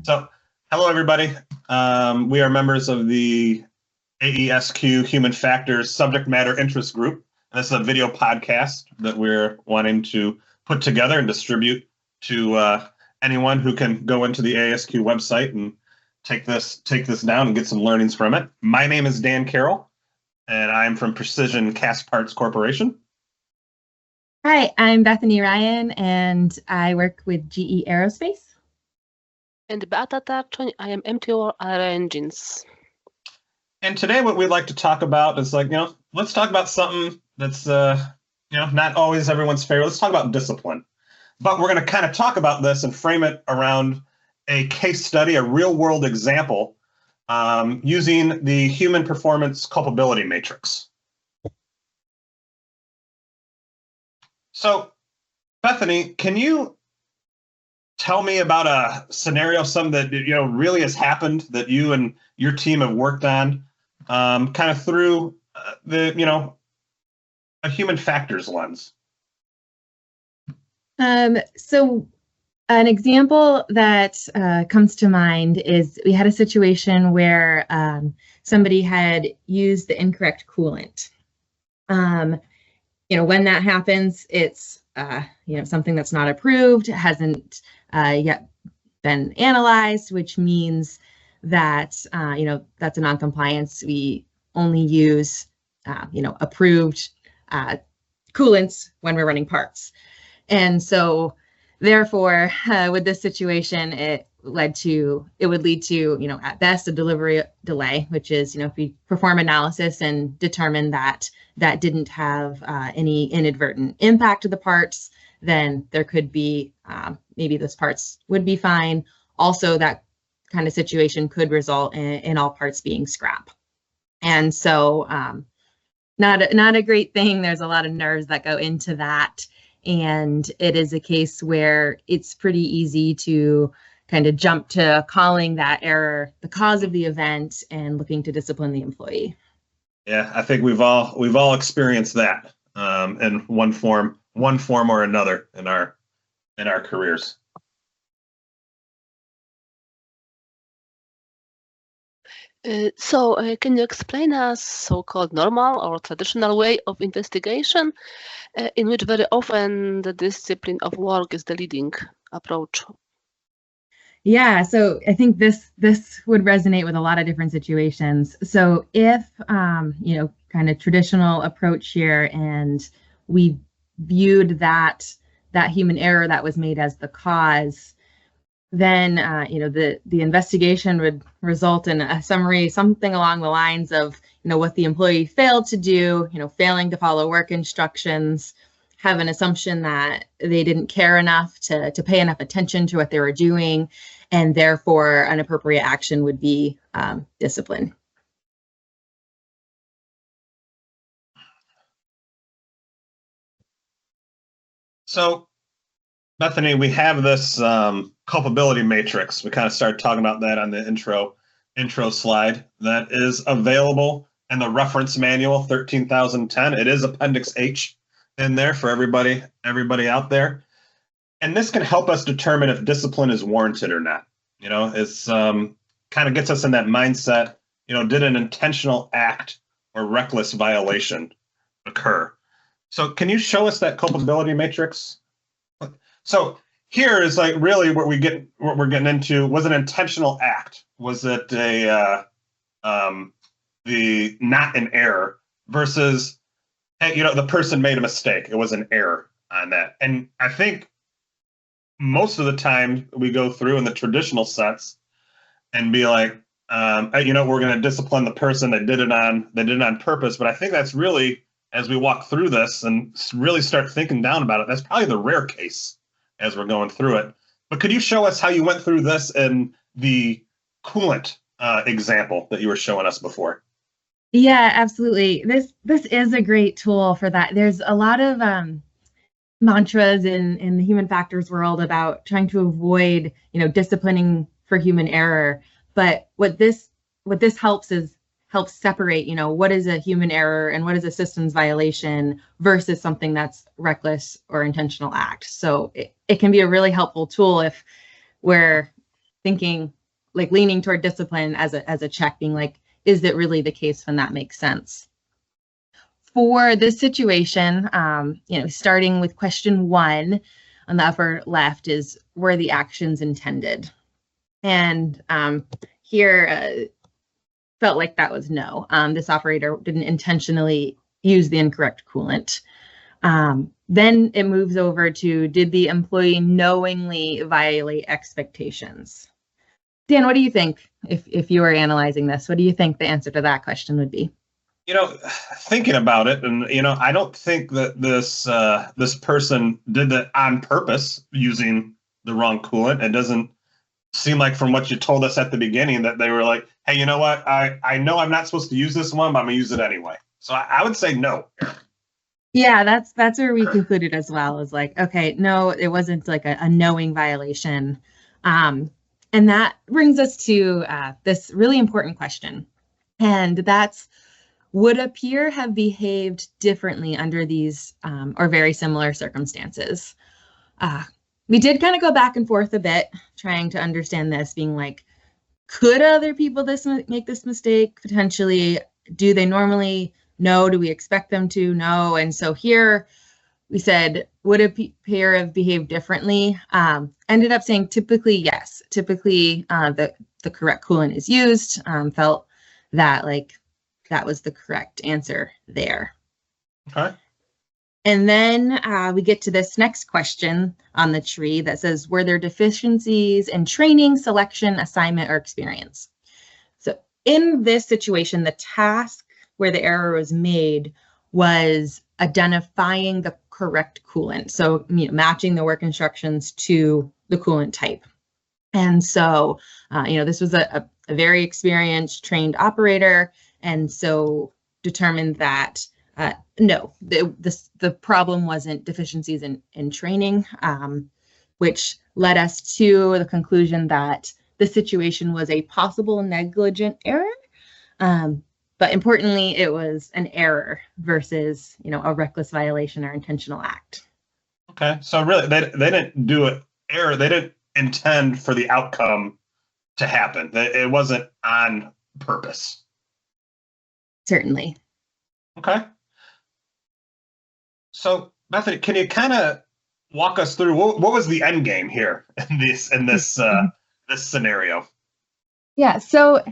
So, hello everybody. We are members of the AESQ Human Factors Subject Matter Interest Group. And this is a video podcast that we're wanting to put together and distribute to anyone who can go into the AESQ website and take this down and get some learnings from it. My name is Dan Carroll, and I'm from Precision Cast Parts Corporation. Hi, I'm Bethany Ryan, and I work with GE Aerospace. And Beata Tarczoń, I am MTU Aero Engines. And today what we'd like to talk about is let's talk about something that's, not always everyone's favorite. Let's talk about discipline. But we're going to kind of talk about this and frame it around a case study, a real world example, using the Human Performance Culpability Matrix. So, Bethany, can you tell me about a scenario, something that really has happened that you and your team have worked on, kind of through a human factors lens? So an example that comes to mind is we had a situation where somebody had used the incorrect coolant. When that happens, it's something that's not approved, hasn't yet been analyzed, which means that that's a non-compliance. We only use approved coolants when we're running parts. And so therefore, with this situation, it would lead to, at best, a delivery delay, which is, if we perform analysis and determine that that didn't have any inadvertent impact to the parts, then there could be, maybe those parts would be fine. Also, that kind of situation could result in all parts being scrap. And so not a great thing. There's a lot of nerves that go into that. And it is a case where it's pretty easy to kind of jump to calling that error the cause of the event and looking to discipline the employee. Yeah, I think we've all experienced that in one form or another in our careers. So can you explain us so-called normal or traditional way of investigation in which very often the discipline of work is the leading approach? Yeah, so I think this would resonate with a lot of different situations. So if, kind of traditional approach here, and we viewed that human error that was made as the cause, then, the investigation would result in a summary, something along the lines of, what the employee failed to do, failing to follow work instructions, have an assumption that they didn't care enough to pay enough attention to what they were doing, and therefore an appropriate action would be discipline. So, Bethany, we have this culpability matrix. We kind of started talking about that on the intro slide that is available in the reference manual 13,010. It is Appendix H in there for everybody out there. And this can help us determine if discipline is warranted or not. It's kind of gets us in that mindset, did an intentional act or reckless violation occur? So can you show us that culpability matrix? So here is like really what we're getting into. Was an intentional act? Was it the not an error versus, hey, the person made a mistake. It was an error on that. And I think most of the time we go through in the traditional sense and be like, we're going to discipline the person that did it on purpose. But I think that's really, as we walk through this and really start thinking down about it, that's probably the rare case as we're going through it. But could you show us how you went through this in the coolant example that you were showing us before? Yeah, absolutely. This is a great tool for that. There's a lot of mantras in the human factors world about trying to avoid, disciplining for human error. But what this helps separate, what is a human error and what is a systems violation versus something that's reckless or intentional act. So it can be a really helpful tool if we're thinking, like leaning toward discipline as a check, being like, is it really the case when that makes sense? For this situation, starting with question 1 on the upper left is, were the actions intended? And here felt like that was no. This operator didn't intentionally use the incorrect coolant. Then it moves over to, did the employee knowingly violate expectations? Dan, what do you think if you were analyzing this? What do you think the answer to that question would be? Thinking about it, and I don't think that this person did that on purpose using the wrong coolant. It doesn't seem like, from what you told us at the beginning, that they were like, hey, you know what? I know I'm not supposed to use this one, but I'm gonna use it anyway. So I would say no. Yeah, that's where we concluded as well, is like, okay, no, it wasn't like a knowing violation. And that brings us to this really important question. And that's, would a peer have behaved differently under these or very similar circumstances? We did kind of go back and forth a bit, trying to understand this, being like, could other people make this mistake? Potentially. Do they normally? No. Do we expect them to? No. And so here we said, would a peer have behaved differently? Ended up saying typically yes. Typically the correct coolant is used. Felt that like that was the correct answer there. Okay. And then we get to this next question on the tree that says, were there deficiencies in training, selection, assignment, or experience? So in this situation, the task where the error was made was identifying the correct coolant. So matching the work instructions to the coolant type. And so, this was a very experienced, trained operator. And so determined that no, the problem wasn't deficiencies in training, which led us to the conclusion that the situation was a possible negligent error. But importantly, it was an error versus, a reckless violation or intentional act. Okay, so really, they didn't do an error. They didn't intend for the outcome to happen. It wasn't on purpose. Certainly. Okay. So, Bethany, can you kind of walk us through what was the end game here in this scenario? Yeah. So,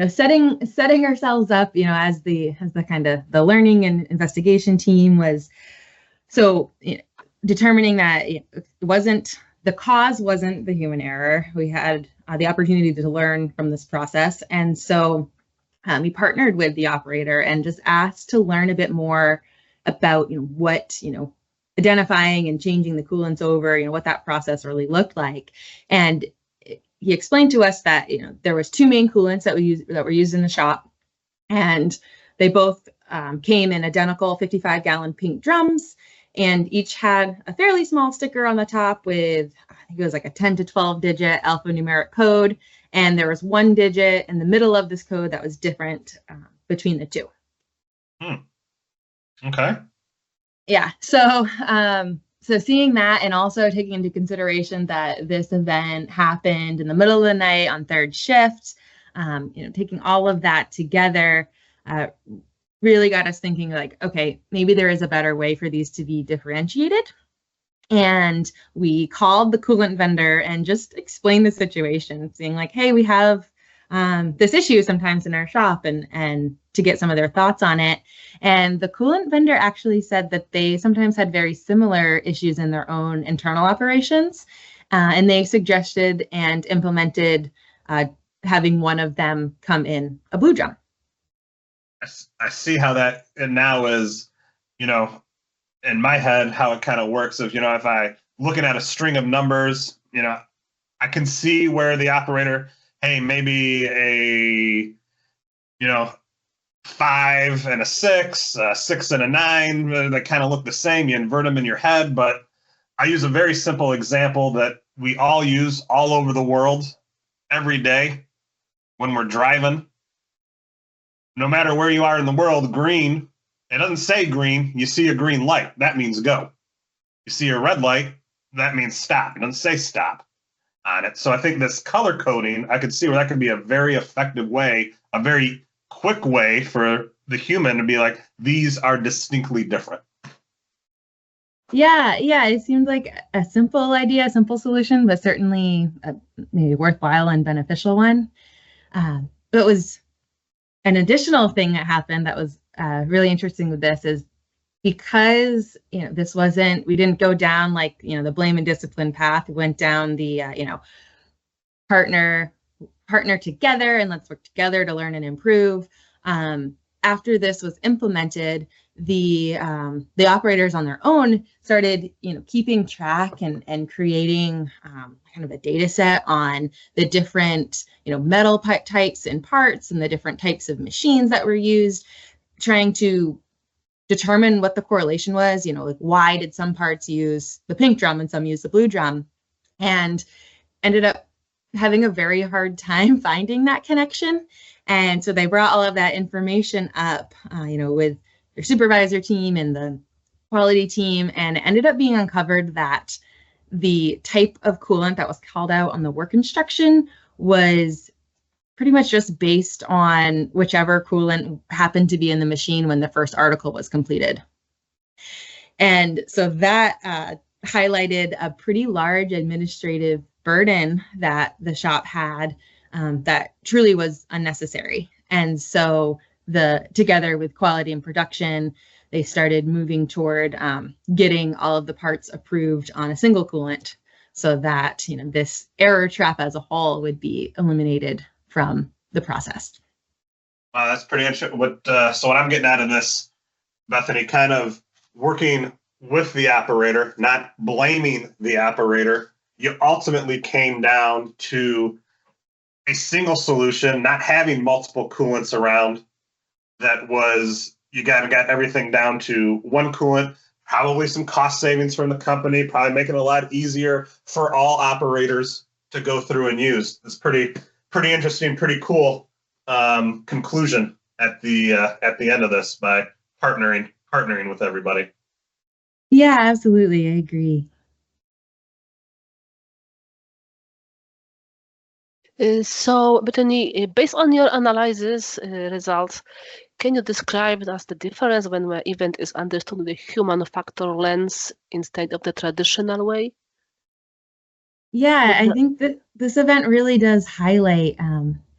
setting ourselves up, as the kind of the learning and investigation team was, so determining that the cause wasn't the human error. We had the opportunity to learn from this process, and so we partnered with the operator and just asked to learn a bit more about what identifying and changing the coolants over, what that process really looked like. And he explained to us that there was 2 main coolants that were used in the shop, and they both came in identical 55-gallon pink drums, and each had a fairly small sticker on the top with, I think it was like a 10 to 12 digit alphanumeric code, and there was 1 digit in the middle of this code that was different between the 2. Okay. Yeah. So seeing that, and also taking into consideration that this event happened in the middle of the night on 3rd shift, taking all of that together really got us thinking like, okay, maybe there is a better way for these to be differentiated. And we called the coolant vendor and just explained the situation, saying like, hey, we have this issue sometimes in our shop, and to get some of their thoughts on it. And the coolant vendor actually said that they sometimes had very similar issues in their own internal operations. And they suggested and implemented having one of them come in a blue drum. I see how that now is, in my head, how it kind of works. If I looking at a string of numbers, I can see where the operator, hey, maybe a, 5 and a 6, 6 and a 9, they kind of look the same. You invert them in your head. But I use a very simple example that we all use all over the world every day when we're driving. No matter where you are in the world, green, it doesn't say green. You see a green light, that means go. You see a red light, that means stop. It doesn't say stop. on it. So I think this color coding, I could see where that could be a very effective way, a very quick way for the human to be like, these are distinctly different. Yeah, it seemed like a simple idea, a simple solution, but certainly a maybe worthwhile and beneficial one. But it was an additional thing that happened that was really interesting with this is because this wasn't, we didn't go down like the blame and discipline path. We went down the partner together and let's work together to learn and improve. After this was implemented, the operators on their own started keeping track and creating kind of a data set on the different metal types and parts and the different types of machines that were used, trying to determine what the correlation was. Like why did some parts use the pink drum and some use the blue drum, and ended up having a very hard time finding that connection. And so they brought all of that information up, with their supervisor team and the quality team, and it ended up being uncovered that the type of coolant that was called out on the work instruction was pretty much just based on whichever coolant happened to be in the machine when the first article was completed. And so that highlighted a pretty large administrative burden that the shop had that truly was unnecessary. And so together with quality and production, they started moving toward getting all of the parts approved on a single coolant so that this error trap as a whole would be eliminated from the process. Wow, that's pretty interesting. So what I'm getting out of this, Bethany, kind of working with the operator, not blaming the operator, you ultimately came down to a single solution, not having multiple coolants around. That was, you got everything down to one coolant, probably some cost savings from the company, probably making it a lot easier for all operators to go through and use. It's pretty interesting, pretty cool conclusion at the end of this by partnering with everybody. Yeah, absolutely. I agree. So, Bethany, based on your analysis results, can you describe us the difference when the event is understood with the human factor lens instead of the traditional way? Yeah, I think that this event really does highlight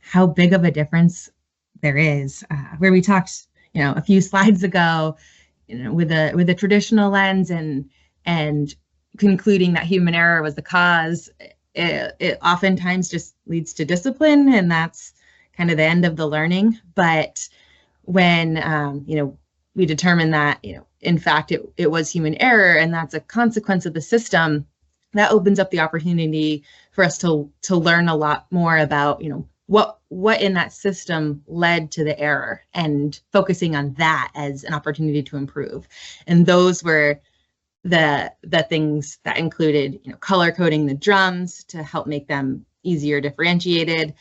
how big of a difference there is. Where we talked, a few slides ago, with a traditional lens and concluding that human error was the cause, it oftentimes just leads to discipline, and that's kind of the end of the learning. But when we determine that in fact it was human error and that's a consequence of the system, that opens up the opportunity for us to learn a lot more about what in that system led to the error, and focusing on that as an opportunity to improve. And those were the things that included color coding the drums to help make them easier differentiated,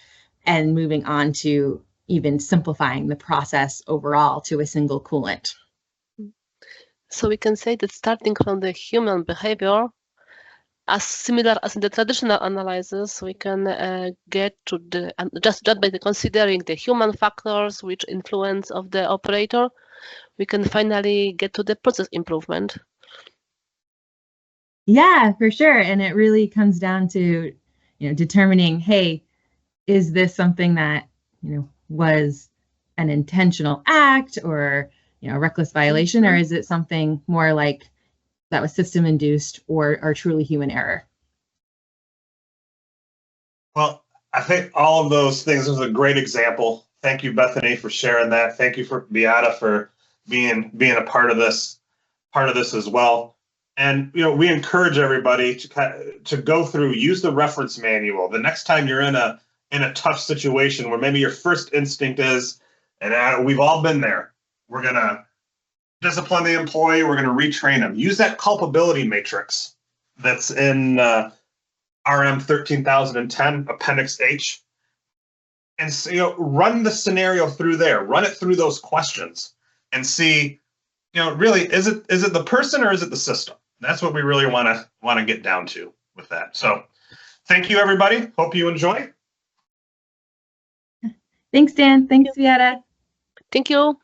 and moving on to even simplifying the process overall to a single coolant. So we can say that starting from the human behavior, as similar as in the traditional analysis, we can get to the just by considering the human factors which influence of the operator, we can finally get to the process improvement. Yeah, for sure. And it really comes down to determining, hey, is this something that was an intentional act or a reckless violation, or is it something more like that was system induced or truly human error? Well, I think all of those things was a great example. Thank you, Bethany, for sharing that. Thank you for Beata for being a part of this as well. And we encourage everybody to go through, use the reference manual. The next time you're in a tough situation where maybe your first instinct is, and we've all been there, we're gonna discipline the employee, we're gonna retrain them. Use that culpability matrix that's in RM 13010 Appendix H, and run the scenario through there. Run it through those questions and see, really, is it the person or is it the system? That's what we really want to get down to with that. So thank you, everybody. Hope you enjoy. Thanks, Dan. Thanks, Beata. Thank you.